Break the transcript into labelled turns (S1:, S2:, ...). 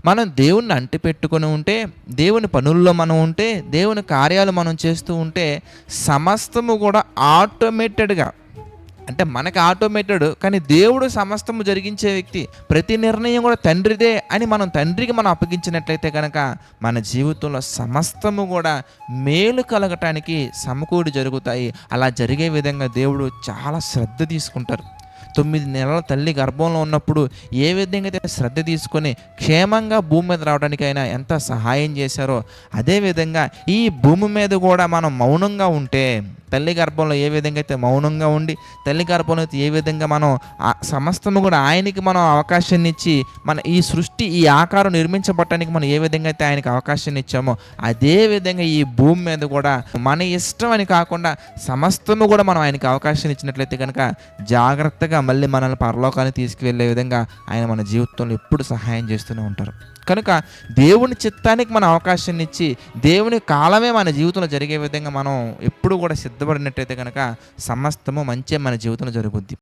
S1: మనం దేవుణ్ణి అంటిపెట్టుకొని ఉంటే, దేవుని పనుల్లో మనం ఉంటే, దేవుని కార్యాలు మనం చేస్తూ ఉంటే సమస్తము కూడా ఆటోమేటెడ్‌గా, అంటే మనకి ఆటోమేటెడ్, కానీ దేవుడు సమస్తము జరిగించే వ్యక్తి. ప్రతి నిర్ణయం కూడా తండ్రిదే అని మనం తండ్రికి మనం అప్పగించినట్లయితే కనుక మన జీవితంలో సమస్తము కూడా మేలు కలగటానికి సమకూడి జరుగుతాయి. అలా జరిగే విధంగా దేవుడు చాలా శ్రద్ధ తీసుకుంటారు. 9 నెలల తల్లి గర్భంలో ఉన్నప్పుడు ఏ విధంగా అయితే శ్రద్ధ తీసుకొని క్షేమంగా భూమి మీద రావడానికి ఆయన ఎంత సహాయం చేశారో, అదేవిధంగా ఈ భూమి మీద కూడా మనం మౌనంగా ఉంటే, తల్లి గర్భంలో ఏ విధంగా అయితే మౌనంగా ఉండి, తల్లి గర్భంలో అయితే ఏ విధంగా మనం సమస్తము కూడా ఆయనకి మనం అవకాశాన్ని ఇచ్చి, మన ఈ సృష్టి ఈ ఆకారం నిర్మించబడటానికి మనం ఏ విధంగా అయితే ఆయనకి అవకాశాన్ని ఇచ్చామో, అదే విధంగా ఈ భూమి మీద కూడా మన ఇష్టం అని కాకుండా సమస్తము కూడా మనం ఆయనకి అవకాశం ఇచ్చినట్లయితే కనుక జాగ్రత్తగా మళ్ళీ మనల్ని పరలోకానికి తీసుకువెళ్ళే విధంగా ఆయన మన జీవితంలో ఎప్పుడు సహాయం చేస్తూనే ఉంటారు. కనుక దేవుని చిత్తానికి మనం అవకాశాన్ని ఇచ్చి, దేవుని కాలమే మన జీవితంలో జరిగే విధంగా మనం ఎప్పుడు కూడా సిద్ధపడినట్టయితే కనుక సమస్తము మంచి మన జీవితంలో జరుగుద్ది.